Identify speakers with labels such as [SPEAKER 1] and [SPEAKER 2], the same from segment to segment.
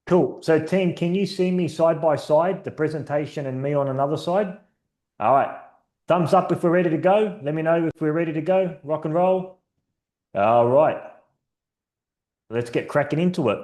[SPEAKER 1] Cool. So team, can you see me side by side, the presentation and me on another side? All right. Thumbs up if we're ready to go. Let me know if we're ready to go. Rock and roll. All right. Let's get cracking into it.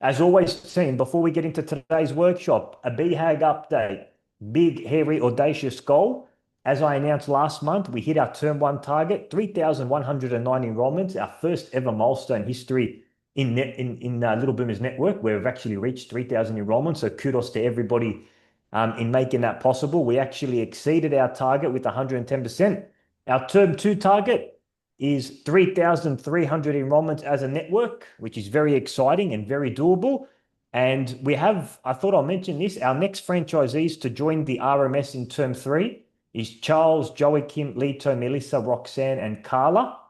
[SPEAKER 1] As always, team, before we get into today's workshop, a BHAG update. Big, hairy, audacious goal. As I announced last month, we hit our term one target, 3,109 enrollments, our first ever milestone history in Little Boomers Network, where we've actually reached 3,000 enrollments. So kudos to everybody in making that possible. We actually exceeded our target with 110%. Our term two target is 3,300 enrollments as a network, which is very exciting and very doable. And we have, I thought I'll mention this, our next franchisees to join the RMS in term three is Charles, Joachim, Lito, Melissa, Roxanne, and Carla.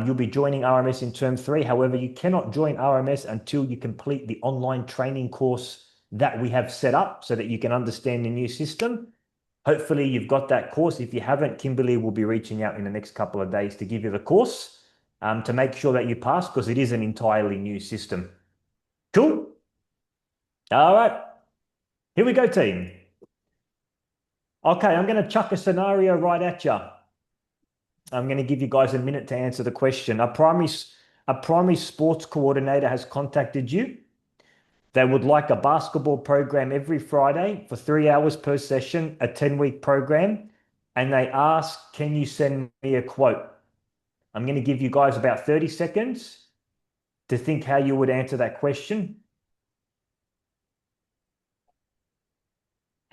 [SPEAKER 1] You'll be joining RMS in term three. However, you cannot join RMS until you complete the online training course that we have set up so that you can understand the new system. Hopefully you've got that course. If you haven't, Kimberly will be reaching out in the next couple of days to give you the course to make sure that you pass because it is an entirely new system. Cool. All right. Here we go, team. Okay, I'm going to chuck a scenario right at you. I'm going to give you guys a minute to answer the question. A primary sports coordinator has contacted you. They would like a basketball program every Friday for 3 hours per session, a 10-week program. And they ask, can you send me a quote? I'm going to give you guys about 30 seconds to think how you would answer that question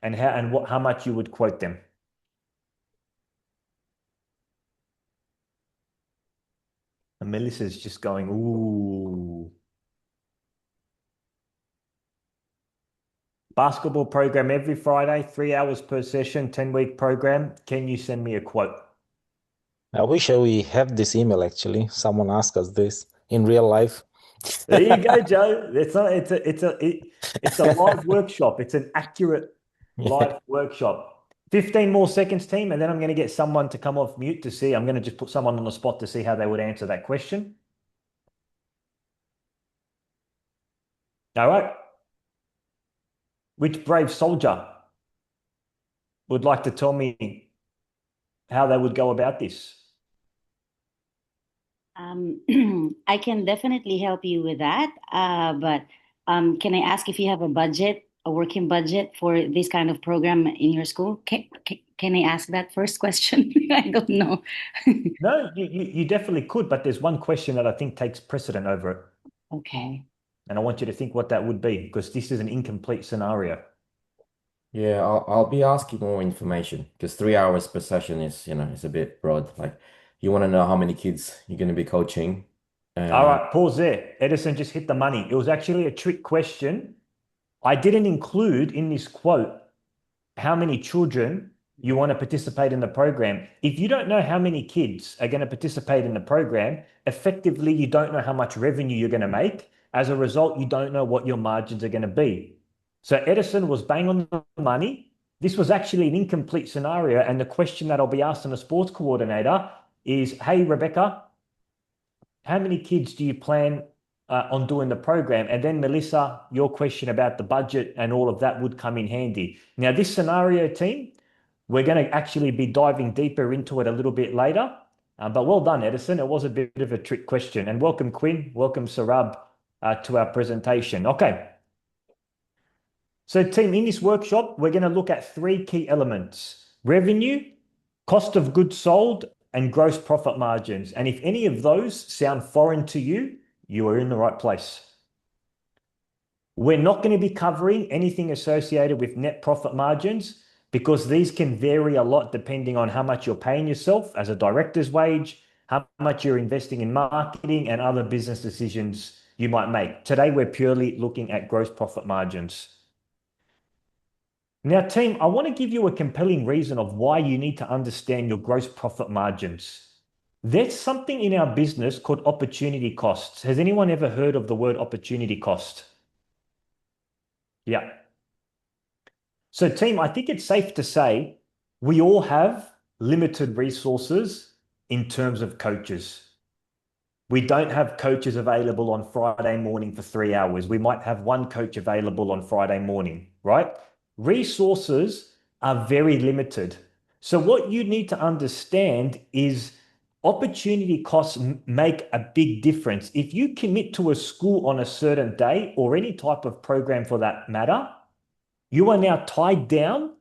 [SPEAKER 1] and how much you would quote them. And Melissa's just going, ooh. Basketball program every Friday, 3 hours per session, 10-week program. Can you send me a quote?
[SPEAKER 2] I wish we have this email actually. Someone asked us this in real life.
[SPEAKER 1] There you go, Joe. It's a live workshop. It's an accurate
[SPEAKER 2] Yeah.
[SPEAKER 1] live workshop. 15 more seconds, team, and then I'm going to get someone to come off mute to see. I'm going to just put someone on the spot to see how they would answer that question. All right. Which brave soldier would like to tell me how they would go about this?
[SPEAKER 3] Um, I can definitely help you with that. But can I ask if you have a budget, a working budget for this kind of program in your school? Can I ask that first question? I don't know.
[SPEAKER 1] No, you definitely could, but there's one question that I think takes precedent over it.
[SPEAKER 3] Okay.
[SPEAKER 1] And I want you to think what that would be because this is an incomplete scenario.
[SPEAKER 4] Yeah, I'll be asking more information because 3 hours per session is, it's a bit broad. Like, you want to know how many kids you're going to be coaching.
[SPEAKER 1] All
[SPEAKER 4] Uh,
[SPEAKER 1] right, pause there. Edison just hit the money. It was actually a trick question. I didn't include in this quote how many children you want to participate in the program. If you don't know how many kids are going to participate in the program, effectively, you don't know how much revenue you're going to make. As a result, you don't know what your margins are going to be. So Edison was bang on the money. This was actually an incomplete scenario. And the question that I'll be asking a sports coordinator is, hey, Rebecca, how many kids do you plan on doing the program? And then Melissa, your question about the budget and all of that would come in handy. Now, this scenario, team, we're going to actually be diving deeper into it a little bit later. But well done, Edison. It was a bit of a trick question. And welcome, Quinn. Welcome, Sarab, to our presentation. Okay. So, team, in this workshop, we're going to look at three key elements: revenue, cost of goods sold, and gross profit margins. And if any of those sound foreign to you, you are in the right place. We're not going to be covering anything associated with net profit margins because these can vary a lot depending on how much you're paying yourself as a director's wage, how much you're investing in marketing, and other business decisions you might make. Today, we're purely looking at gross profit margins. Now, team, I want to give you a compelling reason of why you need to understand your gross profit margins. There's something in our business called opportunity costs. Has anyone ever heard of the word opportunity cost? Yeah. So, team, I think it's safe to say we all have limited resources in terms of coaches. We don't have coaches available on Friday morning for 3 hours. We might have one coach available on Friday morning, right? Resources are very limited. So what you need to understand is opportunity costs make a big difference. If you commit to a school on a certain day or any type of program for that matter, you are now tied down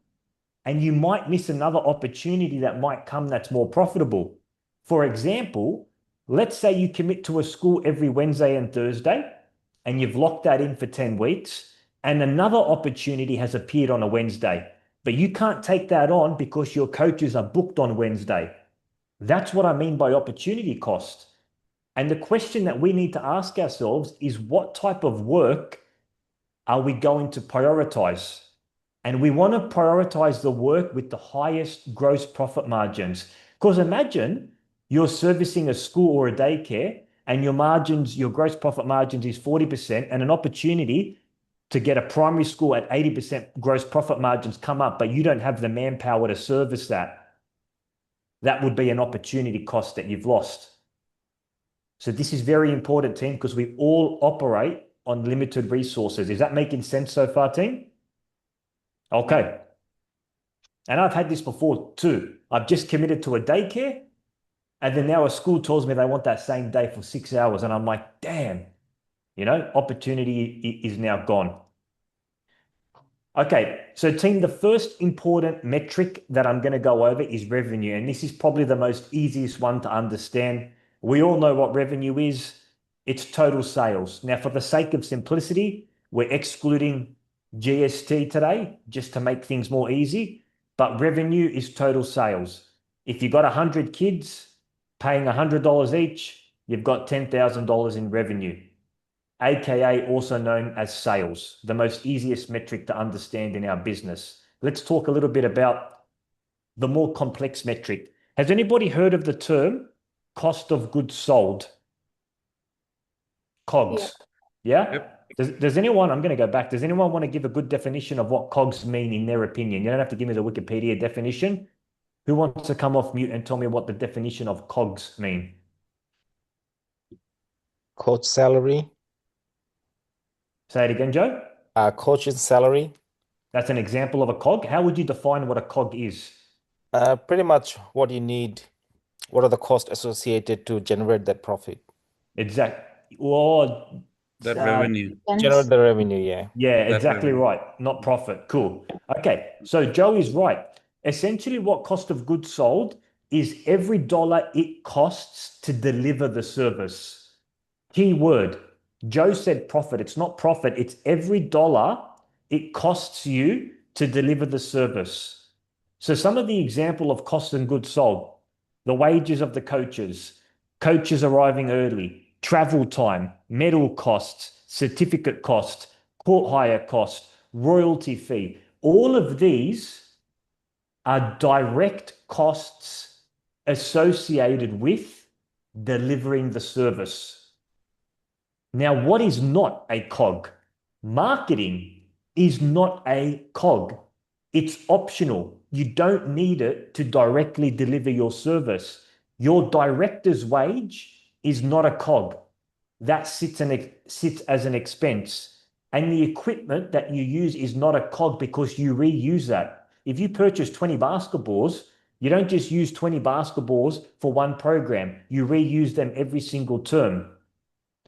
[SPEAKER 1] and you might miss another opportunity that might come that's more profitable. For example, let's say you commit to a school every Wednesday and Thursday and you've locked that in for 10 weeks and another opportunity has appeared on a Wednesday, but you can't take that on because your coaches are booked on Wednesday. That's what I mean by opportunity cost. And the question that we need to ask ourselves is what type of work are we going to prioritize? And we want to prioritize the work with the highest gross profit margins. Because imagine you're servicing a school or a daycare and your margins, your gross profit margins is 40% and an opportunity to get a primary school at 80% gross profit margins come up, but you don't have the manpower to service that. That would be an opportunity cost that you've lost. So this is very important, team, because we all operate on limited resources. Is that making sense so far, team? Okay. And I've had this before too. I've just committed to a daycare and then now a school tells me they want that same day for 6 hours. And I'm like, damn, opportunity is now gone. Okay, so team, the first important metric that I'm going to go over is revenue. And this is probably the most easiest one to understand. We all know what revenue is. It's total sales. Now, for the sake of simplicity, we're excluding GST today just to make things more easy. But revenue is total sales. If you've got 100 kids paying $100 each, you've got $10,000 in revenue, aka also known as sales, the most easiest metric to understand in our business. Let's talk a little bit about the more complex metric. Has anybody heard of the term cost of goods sold? COGS. Yeah?
[SPEAKER 5] Yep.
[SPEAKER 1] Does anyone, I'm going to go back, does anyone want to give a good definition of what COGS mean in their opinion? You don't have to give me the Wikipedia definition. Who wants to come off mute and tell me what the definition of COGS mean?
[SPEAKER 2] Coach salary,
[SPEAKER 1] Say it again, Joe.
[SPEAKER 2] coach's salary,
[SPEAKER 1] That's an example of a COG. How would you define what a COG is?
[SPEAKER 2] pretty much what you need. What are the costs associated to generate that profit?
[SPEAKER 1] Exact. Or
[SPEAKER 5] That revenue.
[SPEAKER 2] Generate the revenue, yeah.
[SPEAKER 1] yeah,
[SPEAKER 5] That
[SPEAKER 1] exactly
[SPEAKER 5] revenue.
[SPEAKER 1] right. Not profit. Cool. Okay. So Joe is right. Essentially, what cost of goods sold is every dollar it costs to deliver the service. Key word. Joe said profit. It's not profit. It's every dollar it costs you to deliver the service. So some of the example of cost and goods sold, the wages of the coaches arriving early, travel time, medal costs, certificate cost, court hire cost, royalty fee. All of these are direct costs associated with delivering the service. Now, what is not a COG? Marketing is not a COG. It's optional. You don't need it to directly deliver your service. Your director's wage is not a COG. That sits as an expense. And the equipment that you use is not a COG because you reuse that. If you purchase 20 basketballs, you don't just use 20 basketballs for one program. You reuse them every single term.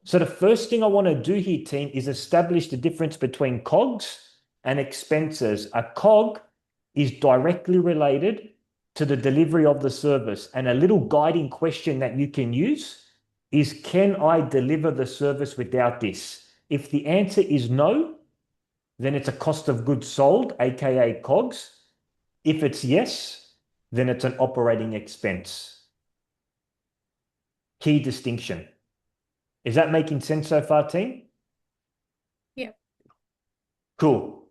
[SPEAKER 1] So the first thing I want to do here, team, is establish the difference between COGS and expenses. A COG is directly related to the delivery of the service. And a little guiding question that you can use is, can I deliver the service without this? If the answer is no, then it's a cost of goods sold, aka COGS. If it's yes, then it's an operating expense. Key distinction. Is that making sense so far, team?
[SPEAKER 6] Yep.
[SPEAKER 1] Cool.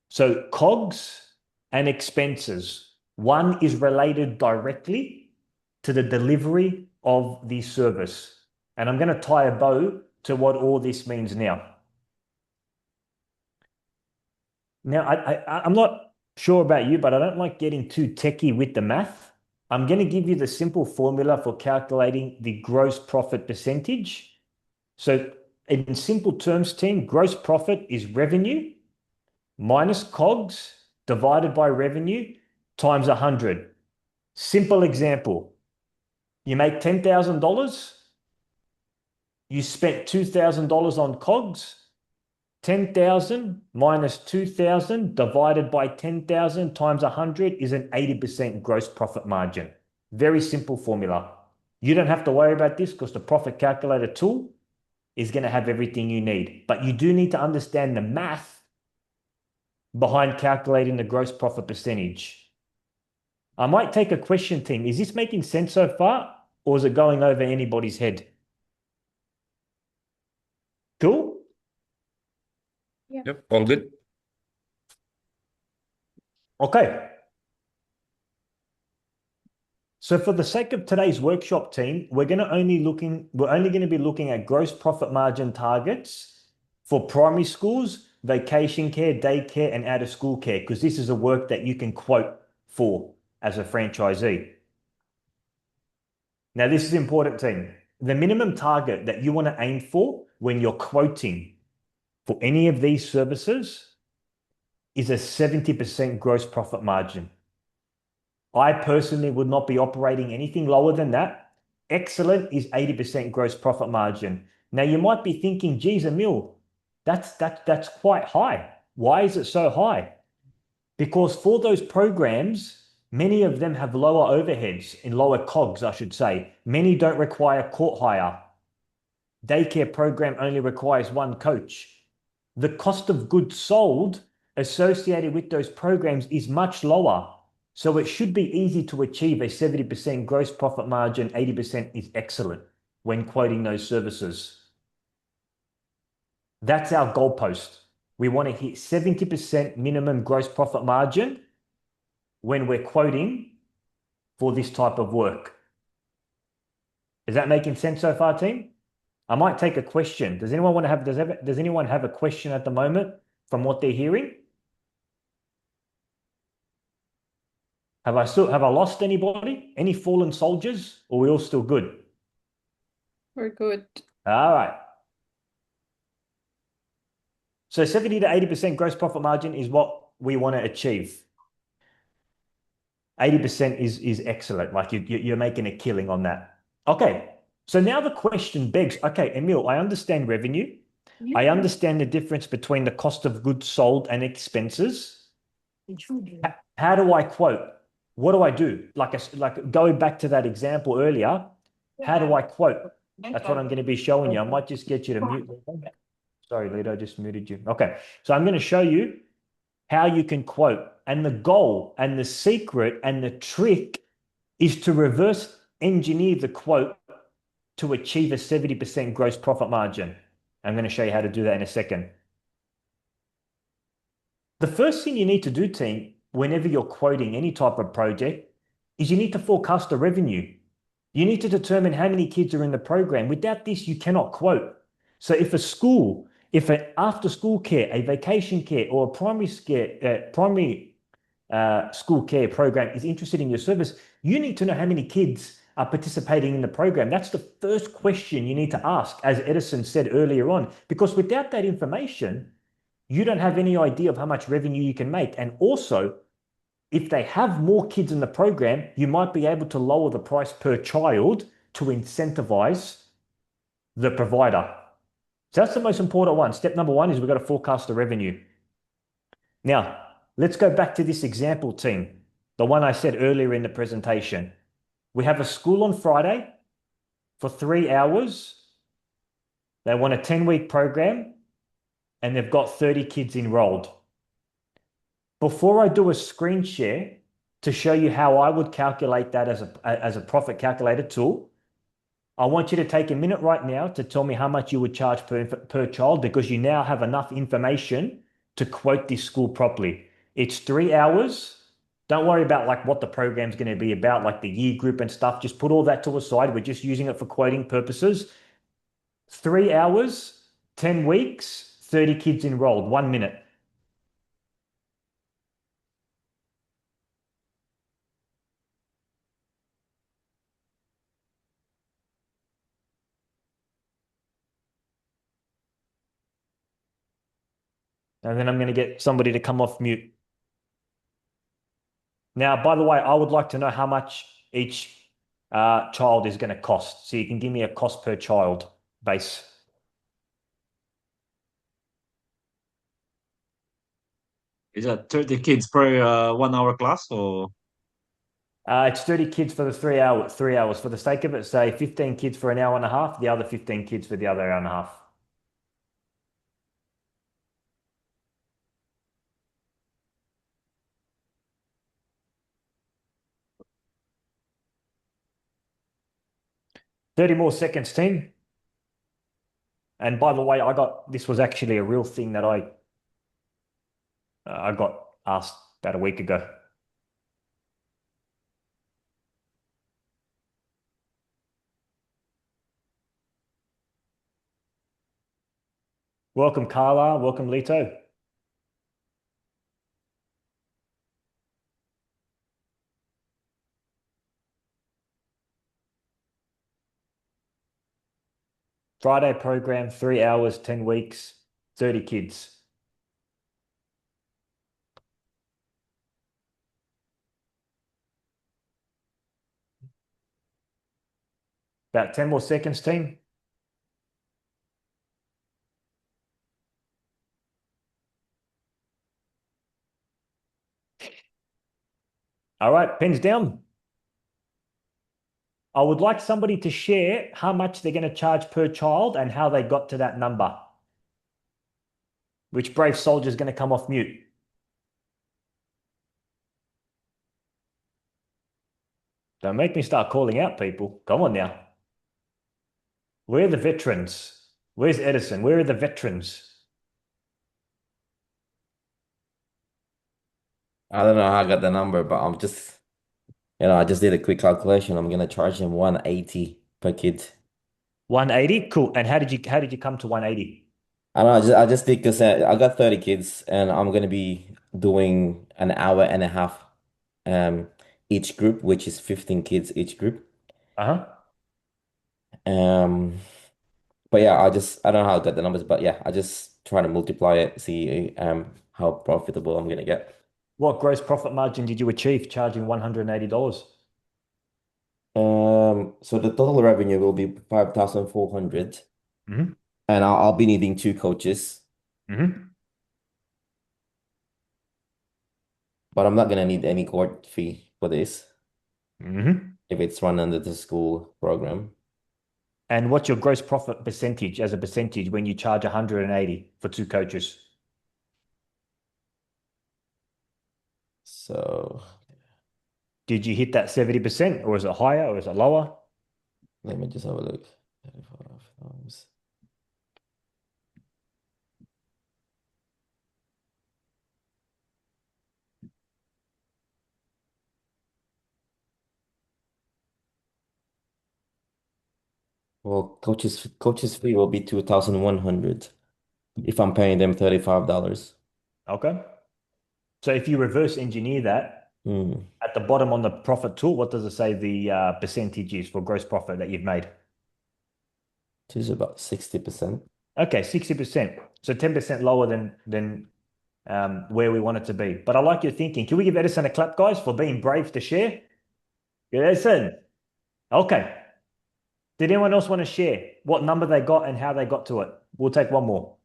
[SPEAKER 1] So COGS and expenses. One is related directly to the delivery of the service. And I'm going to tie a bow to what all this means now. Now, I'm not sure about you, but I don't like getting too techie with the math. I'm going to give you the simple formula for calculating the gross profit percentage. So in simple terms, team, gross profit is revenue minus COGS divided by revenue times 100. Simple example. You make $10,000. You spent $2,000 on COGS. 10,000 minus 2,000 divided by 10,000 times 100 is an 80% gross profit margin. Very simple formula. You don't have to worry about this because the profit calculator tool is going to have everything you need. But you do need to understand the math behind calculating the gross profit percentage. I might take a question, team. Is this making sense so far, or is it going over anybody's head? Cool?
[SPEAKER 5] Yep, all good.
[SPEAKER 1] Okay. So for the sake of today's workshop, team, we're only going to be looking at gross profit margin targets for primary schools, vacation care, daycare, and out of school care, because this is a work that you can quote for as a franchisee. Now, this is important, team. The minimum target that you want to aim for when you're quoting for any of these services is a 70% gross profit margin. I personally would not be operating anything lower than that. Excellent is 80% gross profit margin. Now you might be thinking, geez, Emil, that's quite high. Why is it so high? Because for those programs, many of them have lower overheads and lower COGS, I should say. Many don't require court hire. Daycare program only requires one coach. The cost of goods sold associated with those programs is much lower. So it should be easy to achieve a 70% gross profit margin. 80% is excellent when quoting those services. That's our goalpost. We want to hit 70% minimum gross profit margin when we're quoting for this type of work. Is that making sense so far, team? I might take a question. Does anyone have a question at the moment from what they're hearing? Have I lost anybody? Any fallen soldiers? Or are we all still good?
[SPEAKER 6] We're good.
[SPEAKER 1] All right. So 70 to 80% gross profit margin is what we want to achieve. 80% is excellent. Like you're making a killing on that. Okay. So now the question begs, okay, Emil, I understand revenue. I understand the difference between the cost of goods sold and expenses. How do I quote? What do I do? Like going back to that example earlier, how do I quote? That's what I'm going to be showing you. I might just get you to mute. Sorry, Lito, I just muted you. Okay, so I'm going to show you how you can quote. And the goal and the secret and the trick is to reverse engineer the quote to achieve a 70% gross profit margin. I'm going to show you how to do that in a second. The first thing you need to do, team, whenever you're quoting any type of project, is you need to forecast the revenue. You need to determine how many kids are in the program. Without this, you cannot quote. So if an after-school care, a vacation care, or a primary school care program is interested in your service, you need to know how many kids are participating in the program. That's the first question you need to ask, as Edison said earlier on, because without that information, you don't have any idea of how much revenue you can make. And also, if they have more kids in the program, you might be able to lower the price per child to incentivize the provider. So that's the most important one. Step number one is we've got to forecast the revenue. Now, let's go back to this example, team, the one I said earlier in the presentation. We have a school on Friday for 3 hours. They want a 10-week program, and they've got 30 kids enrolled. Before I do a screen share to show you how I would calculate that as a profit calculator tool, I want you to take a minute right now to tell me how much you would charge per child, because you now have enough information to quote this school properly. It's 3 hours. Don't worry about like what the program's going to be about, like the year group and stuff. Just put all that to a side. We're just using it for quoting purposes. 3 hours, 10 weeks, 30 kids enrolled, 1 minute. And then I'm going to get somebody to come off mute. Now, by the way, I would like to know how much each child is going to cost. So you can give me a cost per child base.
[SPEAKER 5] Is that 30 kids per 1 hour class or?
[SPEAKER 1] It's 30 kids for the 3 hours. For the sake of it, say 15 kids for an hour and a half, the other 15 kids for the other hour and a half. Thirty more seconds, team. And by the way, this was actually a real thing that I got asked about a week ago. Welcome, Carla. Welcome, Lito. Friday program, 3 hours, 10 weeks, 30 kids. About 10 more seconds, team. All right, pens down. I would like somebody to share how much they're going to charge per child and how they got to that number. Which brave soldier is going to come off mute? Don't make me start calling out people. Come on now. Where are the veterans? Where's Edison? Where are the veterans?
[SPEAKER 4] I don't know how I got the number, but I'm just, I just did a quick calculation. I'm gonna charge him 180 per kid.
[SPEAKER 1] 180? Cool. And how did you come to 180?
[SPEAKER 4] I don't know, I just did because I got 30 kids and I'm gonna be doing an hour and a half each group, which is 15 kids each group.
[SPEAKER 1] Uh-huh.
[SPEAKER 4] Um, but yeah, I don't know how I got the numbers, but yeah, I just try to multiply it, see how profitable I'm gonna get.
[SPEAKER 1] What gross profit margin did you achieve charging $180?
[SPEAKER 4] So the total revenue will be 5,400,
[SPEAKER 1] Mm-hmm.
[SPEAKER 4] and I'll be needing two coaches,
[SPEAKER 1] Mm-hmm.
[SPEAKER 4] but I'm not gonna need any court fee for this
[SPEAKER 1] Mm-hmm.
[SPEAKER 4] if it's run under the school program.
[SPEAKER 1] And what's your gross profit percentage as a percentage when you charge 180 for two coaches?
[SPEAKER 4] So
[SPEAKER 1] Did you hit that 70% or is it higher or is it lower?
[SPEAKER 4] let me just have a look. 35 times. Well, coaches fee will be 2,100 if I'm paying them $35.
[SPEAKER 1] Okay. So if you reverse engineer that,
[SPEAKER 4] Hmm.
[SPEAKER 1] at the bottom on the profit tool, what does it say the percentage is for gross profit that you've made?
[SPEAKER 4] This is about 60%.
[SPEAKER 1] Okay, 60%. So 10% lower than where we want it to be. But I like your thinking. Can we give Edison a clap, guys, for being brave to share? Good, Edison. Okay. Did anyone else want to share what number they got and how they got to it? We'll take one more.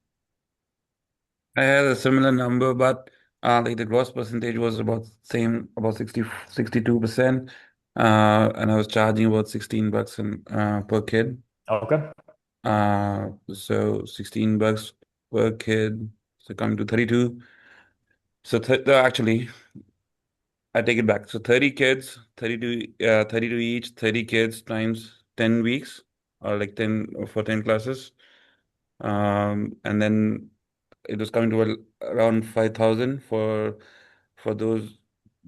[SPEAKER 7] I had a similar number, but like the gross percentage was about same, about 62%. And I was charging about $16 per kid.
[SPEAKER 1] Okay.
[SPEAKER 7] So $16 per kid, so coming to 32. So actually, I take it back. So 30 kids, 32 each, 30 kids times 10 weeks, or like 10 for 10 classes. And then it was coming to around 5,000 for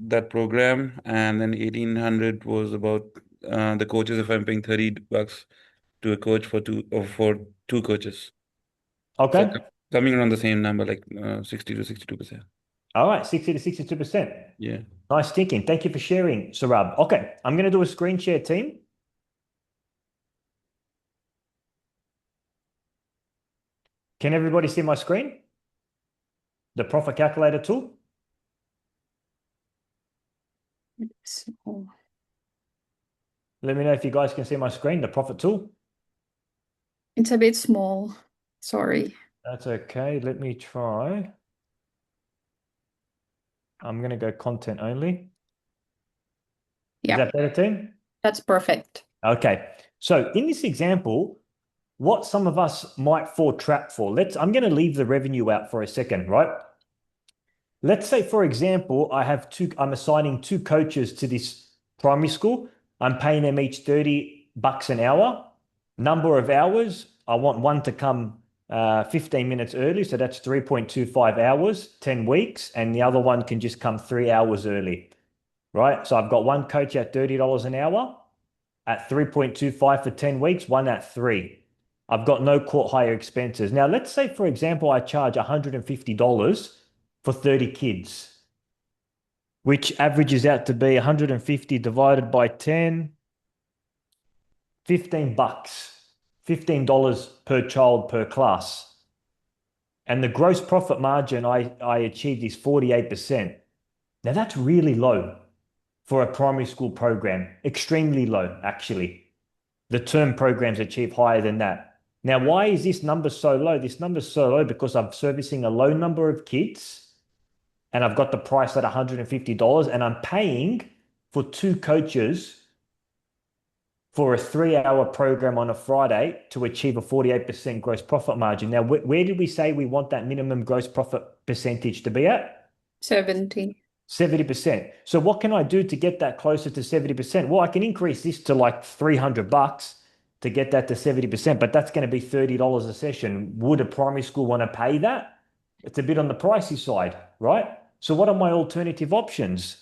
[SPEAKER 7] that program, and then 1,800 was about the coaches if I'm paying $30 to a coach for two coaches. So
[SPEAKER 1] Okay.
[SPEAKER 7] coming around the same number, like 60 to 62%.
[SPEAKER 1] All right, 60 to 62%.
[SPEAKER 7] Yeah.
[SPEAKER 1] Nice thinking. Thank you for sharing, Sarab. Okay, I'm going to do a screen share, team. Can everybody see my screen? the profit calculator tool?
[SPEAKER 6] Small.
[SPEAKER 1] Let me know if you guys can see my screen, the profit tool.
[SPEAKER 6] It's a bit small. Sorry.
[SPEAKER 1] That's okay. Let me try. I'm going to go content only. Is
[SPEAKER 6] Yeah,
[SPEAKER 1] that better, team?
[SPEAKER 6] that's perfect.
[SPEAKER 1] Okay. So in this example, what some of us might fall trap for, I'm going to leave the revenue out for a second, right? Let's say, for example, I'm assigning 2 coaches to this primary school. I'm paying them each $30 an hour. Number of hours, I want one to come 15 minutes early. So that's 3.25 hours, 10 weeks. And the other one can just come 3 hours early, right? So I've got one coach at $30 an hour at 3.25 for 10 weeks, one at 3. I've got no court hire expenses. Now, let's say, for example, I charge $150 for 30 kids, which averages out to be 150 divided by 10, $15, $15 per child per class. And the gross profit margin I achieved is 48%. Now that's really low for a primary school program, extremely low, actually. The term programs achieve higher than that. Now, why is this number so low? This number is so low because I'm servicing a low number of kids and I've got the price at $150 and I'm paying for 2 coaches for a 3-hour program on a Friday to achieve a 48% gross profit margin. Now, where did we say we want that minimum gross profit percentage to be at?
[SPEAKER 6] 70.
[SPEAKER 1] 70%. So what can I do to get that closer to 70%? Well, I can increase this to like $300 to get that to 70%, but that's going to be $30 a session. Would a primary school want to pay that? It's a bit on the pricey side, right? So what are my alternative options?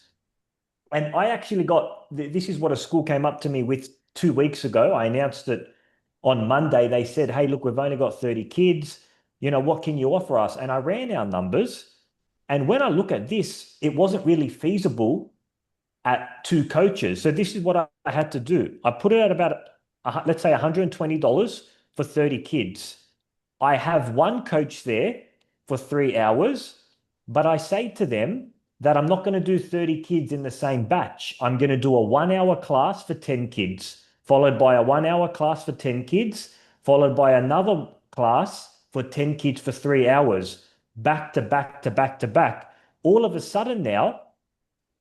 [SPEAKER 1] And I actually this is what a school came up to me with 2 weeks ago. I announced it on Monday. They said, hey, look, we've only got 30 kids. What can you offer us? And I ran our numbers. And when I look at this, it wasn't really feasible at 2 coaches. So this is what I had to do. I put it at about, let's say $120 for 30 kids. I have one coach there for 3 hours, but I say to them that I'm not going to do 30 kids in the same batch. I'm going to do a 1-hour class for 10 kids, followed by a 1-hour class for 10 kids, followed by another class for 10 kids for 3 hours, back to back to back to back. All of a sudden now,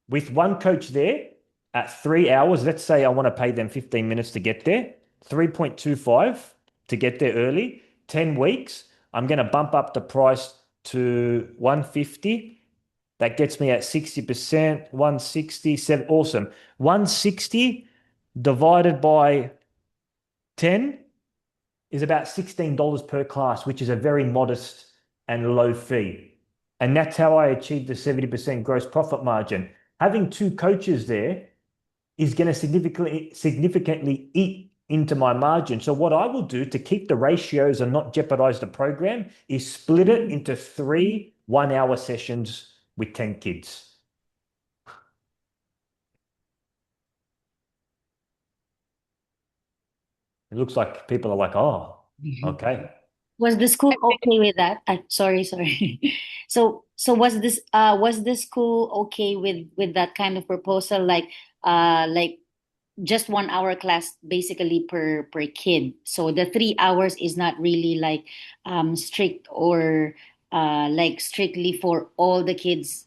[SPEAKER 1] with one coach there at 3 hours, let's say I want to pay them 15 minutes to get there, 3.25 to get there early, 10 weeks, I'm going to bump up the price to 150. That gets me at 60%, 167. Awesome. 160 divided by 10 is about $16 per class, which is a very modest and low fee. And that's how I achieved the 70% gross profit margin. Having 2 coaches there is going to significantly eat into my margin. So what I will do to keep the ratios and not jeopardize the program is split it into 3 1-hour sessions with 10 kids. It looks like people are like, oh, okay.
[SPEAKER 3] Was the school okay with that? Sorry. So was the school okay with that kind of proposal, like just 1-hour class basically per kid? So the 3 hours is not really like strict or like strictly for all the kids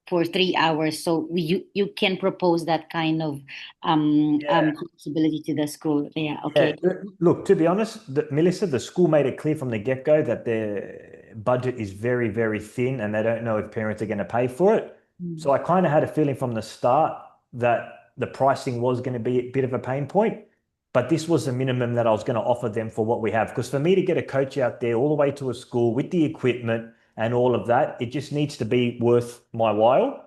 [SPEAKER 3] for 3 hours. So you can propose that kind of flexibility to the school. Yeah, okay.
[SPEAKER 1] Yeah, look, to be honest, Melissa, the school made it clear from the get-go that their budget is very, very thin and they don't know if parents are going to pay for it. So I kind of had a feeling from the start that the pricing was going to be a bit of a pain point, but this was the minimum that I was going to offer them for what we have. Because for me to get a coach out there all the way to a school with the equipment and all of that, it just needs to be worth my while.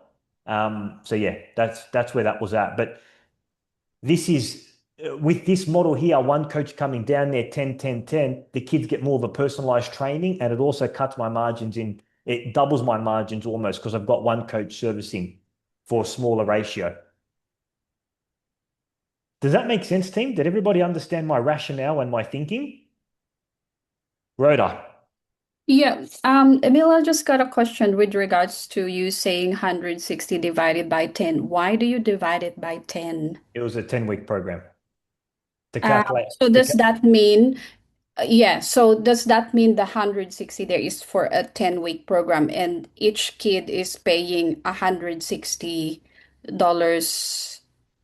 [SPEAKER 1] So yeah, that's where that was at. But this is with this model here, one coach coming down there 10, 10, 10, the kids get more of a personalized training, and it also cuts my margins in. It doubles my margins almost because I've got one coach servicing for a smaller ratio. Does that make sense, team? Did everybody understand my rationale and my thinking? Rhoda.
[SPEAKER 6] Yeah, Emil, I just got a question with regards to you saying 160 divided by 10. Why do you divide it by 10?
[SPEAKER 1] It was a 10-week program to calculate.
[SPEAKER 6] So does that mean, yeah, so does that mean the 160 there is for a 10-week program and each kid is paying $160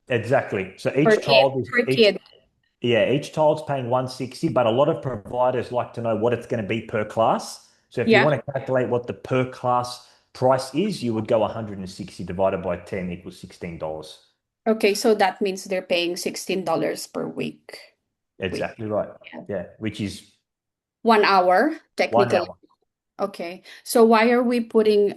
[SPEAKER 1] Exactly. So
[SPEAKER 6] per
[SPEAKER 1] each
[SPEAKER 6] kid,
[SPEAKER 1] child is
[SPEAKER 6] per
[SPEAKER 1] each
[SPEAKER 6] kid?
[SPEAKER 1] yeah, each child's paying 160, but a lot of providers like to know what it's going to be per class. So if you
[SPEAKER 6] Yeah.
[SPEAKER 1] want to calculate what the per class price is, you would go 160 divided by 10 equals $16.
[SPEAKER 6] Okay, so that means they're paying $16 per week.
[SPEAKER 1] Exactly right.
[SPEAKER 6] Yeah.
[SPEAKER 1] Yeah, which is
[SPEAKER 6] 1 hour,
[SPEAKER 1] 1
[SPEAKER 6] technically.
[SPEAKER 1] hour.
[SPEAKER 6] Okay. So why are we putting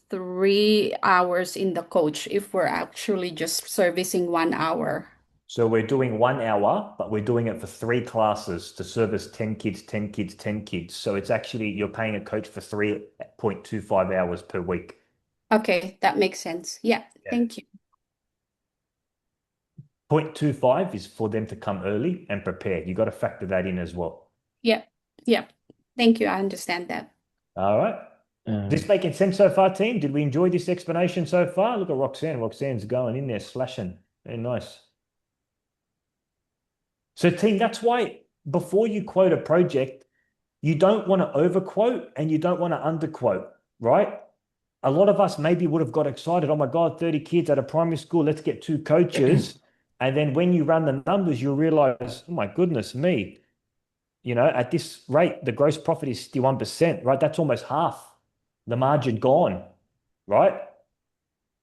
[SPEAKER 6] 3 hours in the coach if we're actually just servicing 1 hour?
[SPEAKER 1] So we're doing 1 hour, but we're doing it for 3 classes to service 10 kids, 10 kids, 10 kids. So it's actually, you're paying a coach for 3.25 hours per week.
[SPEAKER 6] Okay, that makes sense. Yeah,
[SPEAKER 1] Yeah.
[SPEAKER 6] thank you.
[SPEAKER 1] 0.25 is for them to come early and prepare. You got to factor that in as well.
[SPEAKER 6] Yeah, yeah. Thank you. I understand that.
[SPEAKER 1] All right. This making sense so far, team? Did we enjoy this explanation so far? Look at Roxanne. Roxanne's going in there, slashing. Very nice. So, team, that's why before you quote a project, you don't want to overquote and you don't want to underquote, right? A lot of us maybe would have got excited. Oh my God, 30 kids at a primary school. Let's get 2 coaches. And then when you run the numbers, you'll realize, oh my goodness me, at this rate, the gross profit is 61%, right? That's almost half the margin gone, right?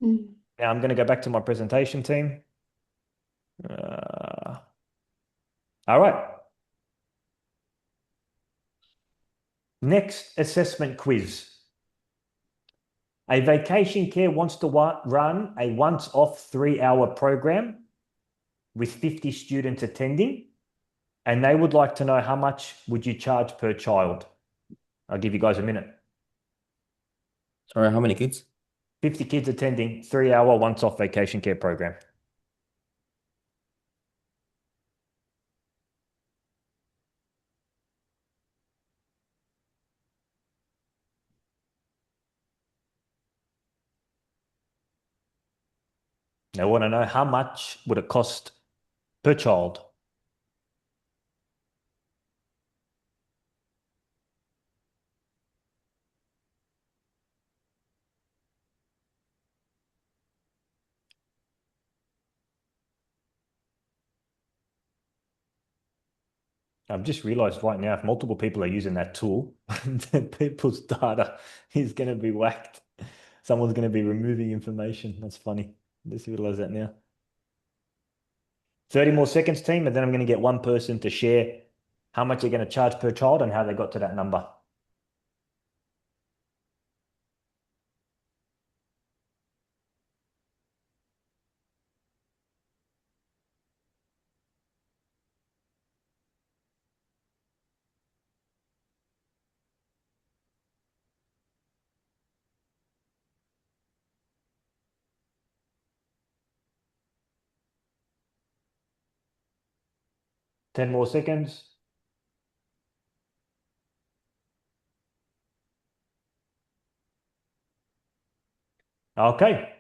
[SPEAKER 6] Mm.
[SPEAKER 1] Now I'm going to go back to my presentation, team. Uh, all right. Next assessment quiz. A vacation care wants to run a once-off 3-hour program with 50 students attending, and they would like to know how much would you charge per child. I'll give you guys a minute.
[SPEAKER 4] Sorry, how many kids?
[SPEAKER 1] 50 kids attending, 3-hour once-off vacation care program. They want to know how much would it cost per child. I've just realized right now, if multiple people are using that tool, then people's data is going to be whacked. Someone's going to be removing information. That's funny. Just realize that now. 30 more seconds, team, and then I'm going to get one person to share how much they're going to charge per child and how they got to that number. Ten more seconds. Okay.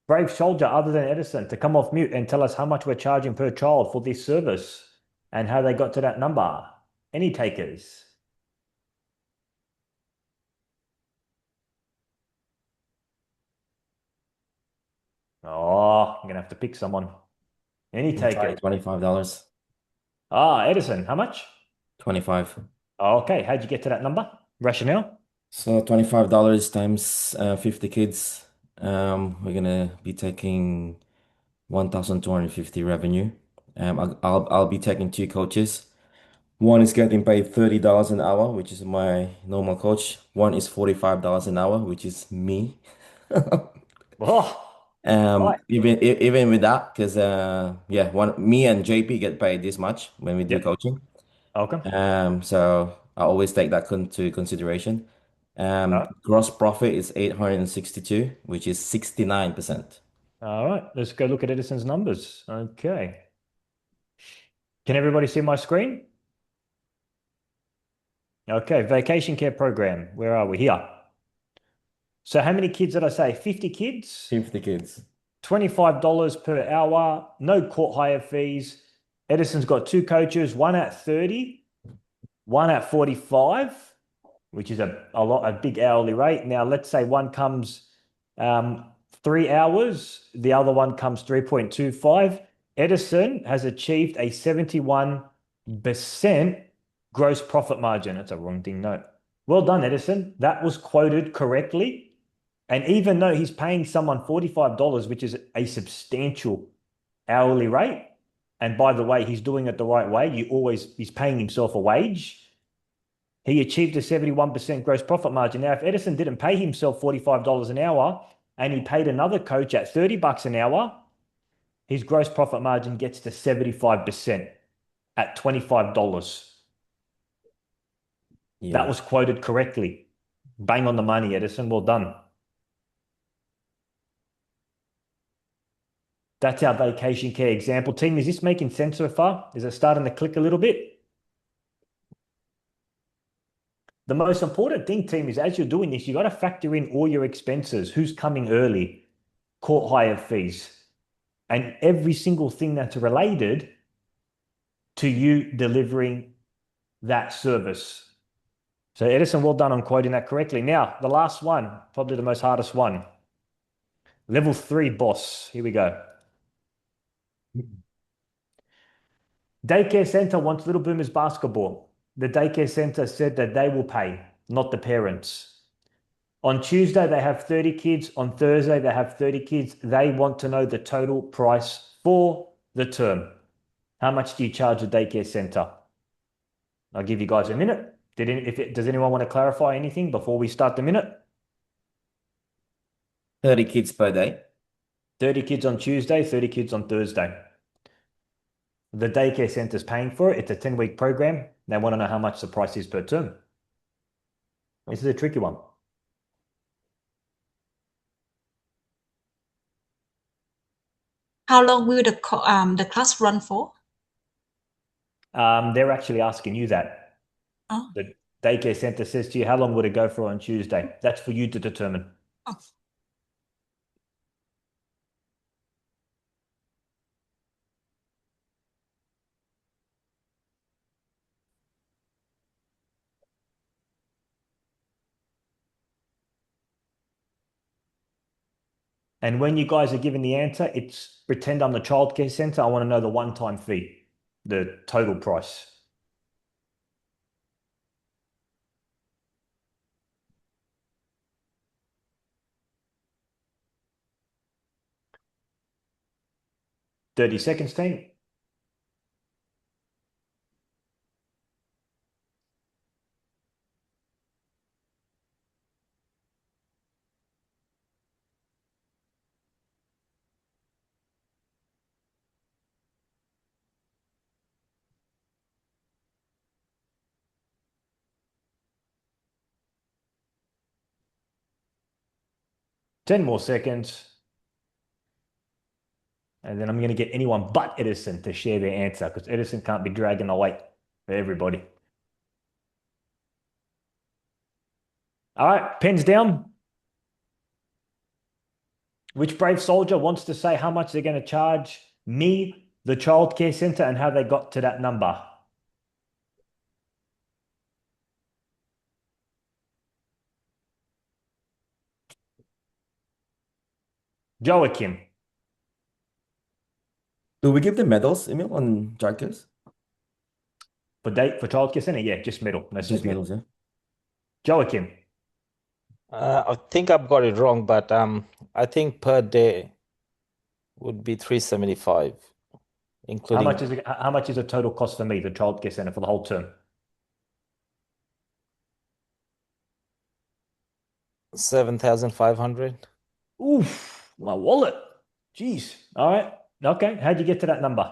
[SPEAKER 1] Brave soldier other than Edison to come off mute and tell us how much we're charging per child for this service and how they got to that number. Any takers? Oh, I'm going to have to pick someone. Any
[SPEAKER 4] I'll try
[SPEAKER 1] takers?
[SPEAKER 4] $25.
[SPEAKER 1] Edison, how much?
[SPEAKER 4] 25.
[SPEAKER 1] Okay, how'd you get to that number? Rationale?
[SPEAKER 4] So $25 times 50 kids. We're gonna be taking 1,250 revenue. I'll be taking 2 coaches. One is getting paid $30 an hour, which is my normal coach. One is $45 an hour, which is me.
[SPEAKER 1] Oh, right.
[SPEAKER 4] Even with that, because yeah, one me and JP get paid this much when we do
[SPEAKER 1] Yep.
[SPEAKER 4] coaching.
[SPEAKER 1] Welcome.
[SPEAKER 4] So I always take that into consideration.
[SPEAKER 1] Uh,
[SPEAKER 4] Gross profit is 862, which is 69%.
[SPEAKER 1] all right, let's go look at Edison's numbers. Okay. Can everybody see my screen? Okay, vacation care program. Where are we? Here. So how many kids did I say? 50 kids?
[SPEAKER 4] 50 kids.
[SPEAKER 1] $25 per hour, no court hire fees. Edison's got two coaches, one at 30, one at 45, which is a big hourly rate. Now, let's say one comes 3 hours, the other one comes 3.25. Edison has achieved a 71% gross profit margin. That's a wrong thing, no. Well done, Edison. That was quoted correctly. And even though he's paying someone $45, which is a substantial hourly rate, and by the way, he's doing it the right way, he's paying himself a wage, he achieved a 71% gross profit margin. Now, if Edison didn't pay himself $45 an hour and he paid another coach at $30 an hour, his gross profit margin gets to 75% at $25.
[SPEAKER 4] Yeah.
[SPEAKER 1] That was quoted correctly. Bang on the money, Edison. Well done. That's our vacation care example. Team, is this making sense so far? Is it starting to click a little bit? The most important thing, team, is as you're doing this, you got to factor in all your expenses, who's coming early, court hire fees, and every single thing that's related to you delivering that service. So Edison, well done on quoting that correctly. Now, the last one, probably the most hardest one. Level 3 boss. Here we go. Daycare center wants Little Boomers basketball. The daycare center said that they will pay, not the parents. On Tuesday, they have 30 kids. On Thursday, they have 30 kids. They want to know the total price for the term. How much do you charge the daycare center? I'll give you guys a minute. Does anyone want to clarify anything before we start the minute?
[SPEAKER 4] 30 kids per day.
[SPEAKER 1] 30 kids on Tuesday, 30 kids on Thursday. The daycare center's paying for it. It's a 10-week program. They want to know how much the price is per term. This is a tricky one.
[SPEAKER 8] How long will the class run for?
[SPEAKER 1] They're actually asking you that.
[SPEAKER 8] Oh.
[SPEAKER 1] The daycare center says to you, how long would it go for on Tuesday? That's for you to determine.
[SPEAKER 8] Oh.
[SPEAKER 1] And when you guys are giving the answer, it's pretend I'm the childcare center. I want to know the one-time fee, the total price. "30 seconds, team." Ten more seconds. And then I'm going to get anyone but Edison to share their answer because Edison can't be dragging the weight for everybody. All right, pens down. Which brave soldier wants to say how much they're going to charge me, the childcare center, and how they got to that number? Joachim.
[SPEAKER 4] Do we give them medals, Emil, on childcares?
[SPEAKER 1] For childcare center, yeah, just medal. No
[SPEAKER 4] Just
[SPEAKER 1] certificate.
[SPEAKER 4] medals, yeah.
[SPEAKER 1] Joachim.
[SPEAKER 2] I think I've got it wrong, but I think per day would be 375,
[SPEAKER 1] How
[SPEAKER 2] including
[SPEAKER 1] much is the total cost for me, the childcare center, for the whole term?
[SPEAKER 2] 7,500.
[SPEAKER 1] Oof, my wallet. Jeez. All right. Okay. How'd you get to that number?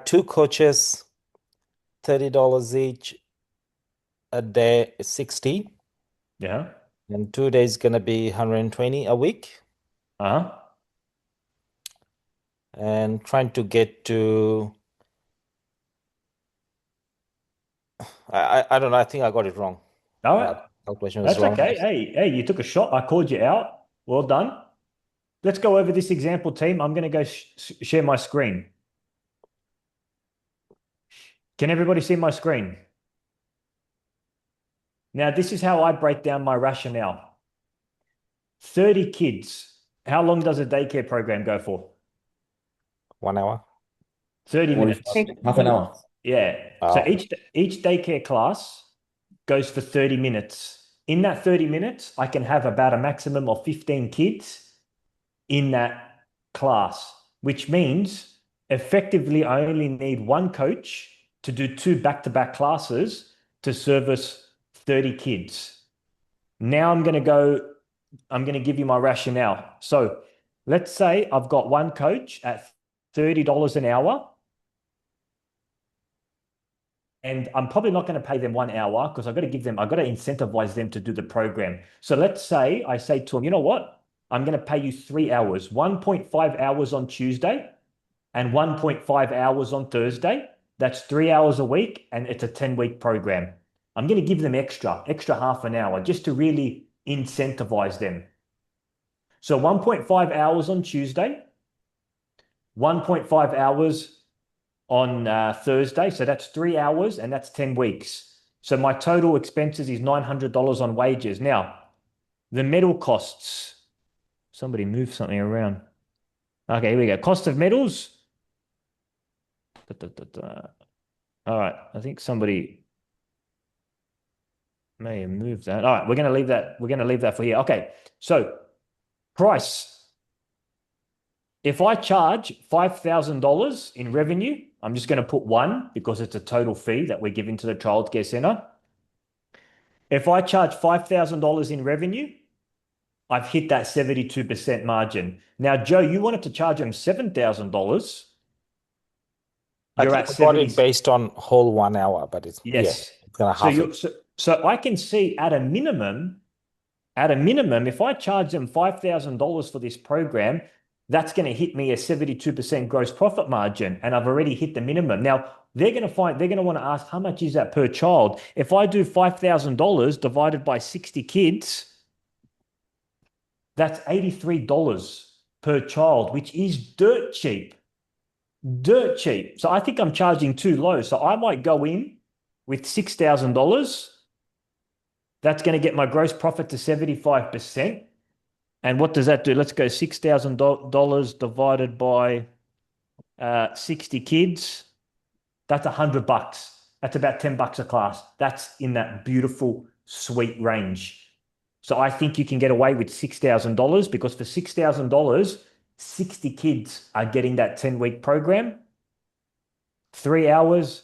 [SPEAKER 2] Two coaches, $30 each. A day is 60,
[SPEAKER 1] Yeah.
[SPEAKER 2] and 2 days gonna be 120 a week.
[SPEAKER 1] Uh-huh.
[SPEAKER 2] And trying to get to I don't know. I think I got it wrong.
[SPEAKER 1] All right.
[SPEAKER 2] Calculation was
[SPEAKER 1] That's
[SPEAKER 2] wrong.
[SPEAKER 1] okay. Hey, you took a shot. I called you out. Well done. Let's go over this example, team. I'm going to go share my screen. Can everybody see my screen? Now, this is how I break down my rationale. 30 kids. How long does a daycare program go for?
[SPEAKER 2] 1 hour.
[SPEAKER 1] 30 minutes.
[SPEAKER 4] Half an hour.
[SPEAKER 1] Yeah. So
[SPEAKER 2] Oh.
[SPEAKER 1] each daycare class goes for 30 minutes. In that 30 minutes, I can have about a maximum of 15 kids in that class, which means effectively I only need one coach to do 2 back-to-back classes to service 30 kids. Now I'm going to give you my rationale. So let's say I've got one coach at $30 an hour. And I'm probably not going to pay them 1 hour because I've got to incentivize them to do the program. So let's say I say to them, you know what? I'm going to pay you 3 hours, 1.5 hours on Tuesday and 1.5 hours on Thursday. That's 3 hours a week and it's a 10-week program. I'm going to give them extra half an hour just to really incentivize them. So 1.5 hours on Tuesday, 1.5 hours on Thursday. So that's 3 hours and that's 10 weeks. So my total expenses is $900 on wages. Now, the metal costs. Somebody move something around. Okay, here we go. Cost of metals. All right, I think somebody may have moved that. All right, we're going to leave that. We're going to leave that for here. Okay, so price. If I charge $5,000 in revenue, I'm just going to put 1 because it's a total fee that we're giving to the childcare center. If I charge $5,000 in revenue, I've hit that 72% margin. Now, Joe, you wanted to charge them $7,000. You're at
[SPEAKER 2] I got it based on whole 1 hour, but it's
[SPEAKER 1] yes.
[SPEAKER 2] It's gonna half it.
[SPEAKER 1] So I can see at a minimum, if I charge them $5,000 for this program, that's going to hit me a 72% gross profit margin, and I've already hit the minimum. Now, they're going to want to ask, how much is that per child? If I do $5,000 divided by 60 kids, that's $83 per child, which is dirt cheap. Dirt cheap. So I think I'm charging too low. So I might go in with $6,000. That's going to get my gross profit to 75%. And what does that do? Let's go $6,000 divided by 60 kids. That's $100. That's about $10 a class. That's in that beautiful, sweet range. So I think you can get away with $6,000 because for $6,000, 60 kids are getting that 10-week program. 3 hours,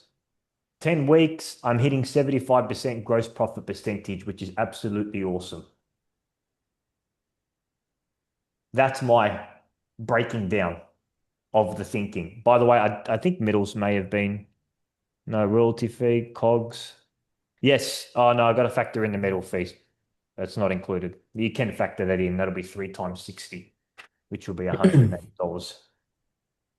[SPEAKER 1] 10 weeks, I'm hitting 75% gross profit percentage, which is absolutely awesome. That's my breaking down of the thinking. By the way, I think middles may have been no royalty fee, COGS. Yes. Oh, no, I got to factor in the metal fees. That's not included. You can factor that in. That'll be 3 times 60, which will be $180.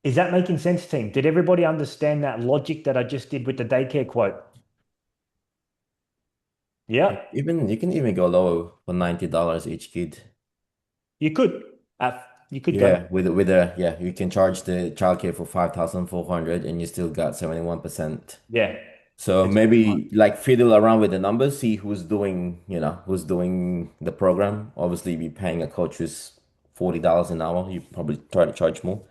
[SPEAKER 1] Is that making sense, team? Did everybody understand that logic that I just did with the daycare quote? Yeah.
[SPEAKER 4] You can even go lower for $90 each kid.
[SPEAKER 1] You could. You could
[SPEAKER 4] Yeah,
[SPEAKER 1] go.
[SPEAKER 4] you can charge the childcare for 5,400 and you still got 71%.
[SPEAKER 1] Yeah.
[SPEAKER 4] So
[SPEAKER 1] It's
[SPEAKER 4] maybe like fiddle around with the numbers, see who's doing the program. Obviously, be paying a coach who's $40 an hour, you probably try to charge more.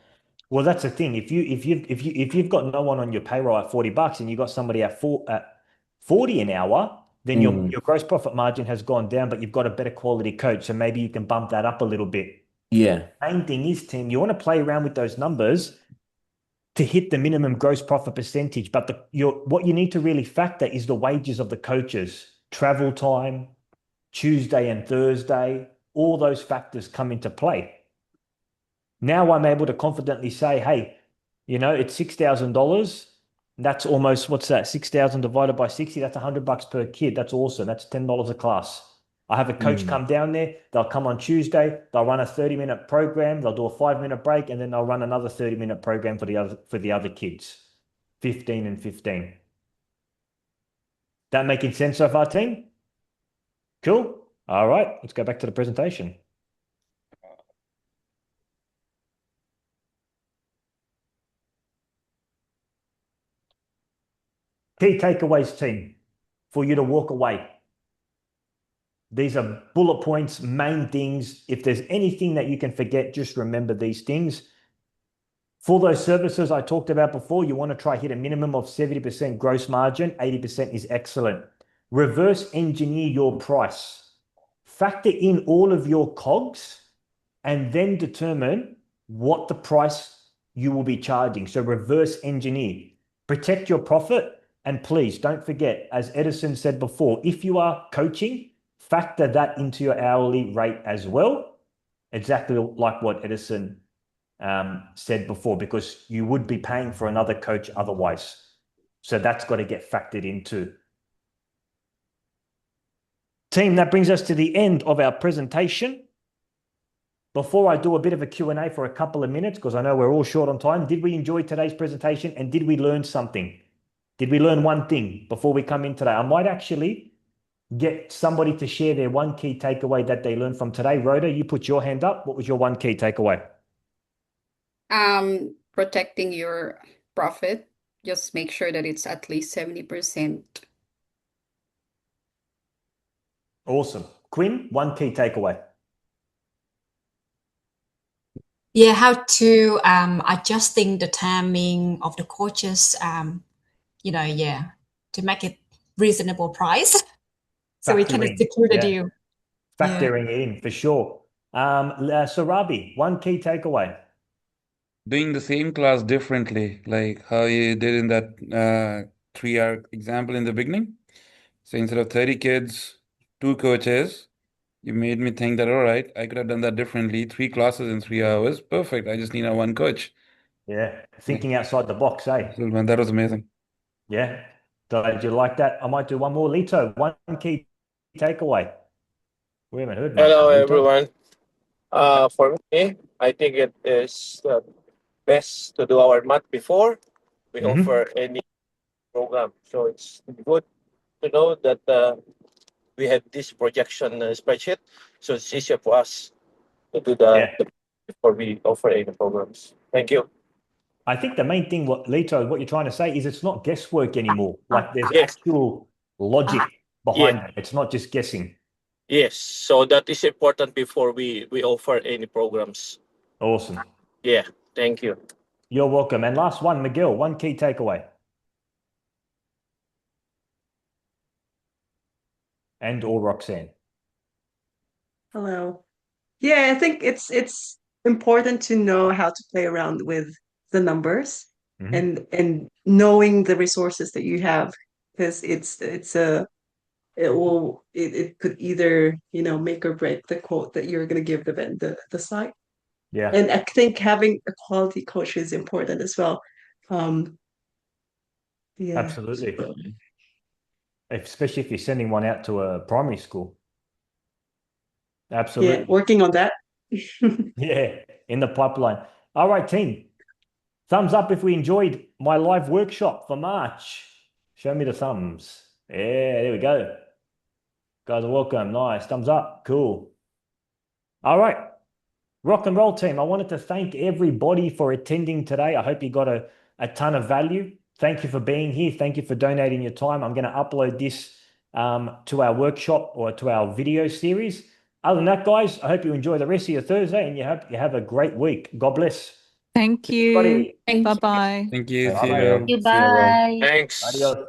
[SPEAKER 1] Well, that's the thing. If you've got no one on your payroll at $40 and you've got somebody at 40 an hour, then your gross profit margin has gone down, but you've got a better quality coach. So maybe you can bump that up a little bit.
[SPEAKER 4] Yeah.
[SPEAKER 1] Main thing is, Tim, you want to play around with those numbers to hit the minimum gross profit percentage. But what you need to really factor is the wages of the coaches, travel time, Tuesday and Thursday, all those factors come into play. Now I'm able to confidently say, hey, it's $6,000. That's almost, what's that? 6,000 divided by 60. That's $100 per kid. That's awesome. That's $10 a class. I have a coach come down there. They'll come on Tuesday. They'll run a 30-minute program. They'll do a 5-minute break, and then they'll run another 30-minute program for the other kids, 15 and 15. That making sense so far, team? Cool. All right, let's go back to the presentation. Key takeaways, team, for you to walk away. These are bullet points, main things. If there's anything that you can forget, just remember these things. For those services I talked about before, you want to try hit a minimum of 70% gross margin. 80% is excellent. Reverse engineer your price. Factor in all of your COGS and then determine what the price you will be charging. So reverse engineer. Protect your profit. And please don't forget, as Edison said before, if you are coaching, factor that into your hourly rate as well. Exactly like what Edison said before, because you would be paying for another coach otherwise. So that's got to get factored into. Team, that brings us to the end of our presentation. Before I do a bit of a Q&A for a couple of minutes, because I know we're all short on time, did we enjoy today's presentation and did we learn something? Did we learn one thing before we come in today? I might actually get somebody to share their one key takeaway that they learned from today. Rhoda, you put your hand up. What was your one key takeaway?
[SPEAKER 6] Protecting your profit. Just make sure that it's at least 70%.
[SPEAKER 1] Awesome. Quinn, one key takeaway.
[SPEAKER 8] Yeah, how to adjusting the timing of the coaches, to make it reasonable price so we can
[SPEAKER 1] Factoring,
[SPEAKER 8] secure the
[SPEAKER 1] yeah.
[SPEAKER 8] deal. Yeah.
[SPEAKER 1] Factoring it in for sure. So Rabi, one key takeaway.
[SPEAKER 7] Doing the same class differently, like how you did in that 3-hour example in the beginning. So instead of 30 kids, 2 coaches, you made me think that, all right, I could have done that differently. 3 classes in 3 hours. Perfect. I just need a 1 coach.
[SPEAKER 1] Yeah, thinking outside the box, eh?
[SPEAKER 7] So, man, that was amazing.
[SPEAKER 1] Yeah. Did you like that? I might do one more. Lito, one key takeaway. We haven't heard much
[SPEAKER 9] Hello,
[SPEAKER 1] from Lito.
[SPEAKER 9] everyone. For me, I think it is best to do our math before we offer any program. So it's good to know that we have this projection spreadsheet. So it's easier for us to do
[SPEAKER 1] Yeah.
[SPEAKER 9] before we offer any programs. Thank you.
[SPEAKER 1] I think the main thing, what you're trying to say is it's not guesswork anymore. Like there's
[SPEAKER 9] Yes.
[SPEAKER 1] actual logic behind it. It's not just guessing.
[SPEAKER 9] Yes. So that is important before we offer any programs.
[SPEAKER 1] Awesome.
[SPEAKER 9] Yeah. Thank you.
[SPEAKER 1] You're welcome. And last one, Miguel, one key takeaway. And or Roxanne.
[SPEAKER 10] Hello. Yeah, I think it's important to know how to play around with the numbers and knowing the resources that you have, because it could either, make or break the quote that you're gonna give the site.
[SPEAKER 1] Yeah.
[SPEAKER 10] And I think having a quality coach is important as well. Yeah.
[SPEAKER 1] Absolutely. Especially if you're sending one out to a primary school. Absolutely.
[SPEAKER 10] Yeah, working on that.
[SPEAKER 1] Yeah, in the pipeline. All right, team. Thumbs up if we enjoyed my live workshop for March. Show me the thumbs. Yeah, there we go. Guys are welcome. Nice. Thumbs up. Cool. All right. Rock and roll team. I wanted to thank everybody for attending today. I hope you got a ton of value. Thank you for being here. Thank you for donating your time. I'm going to upload this to our workshop or to our video series. Other than that, guys, I hope you enjoy the rest of your Thursday and you have a great week. God bless.
[SPEAKER 11] Thank you.
[SPEAKER 1] Everybody.
[SPEAKER 6] Thank you.
[SPEAKER 11] Bye-bye.
[SPEAKER 7] Thank you.
[SPEAKER 1] Bye.
[SPEAKER 7] See you.
[SPEAKER 3] Goodbye.
[SPEAKER 9] Thanks.
[SPEAKER 1] Adios.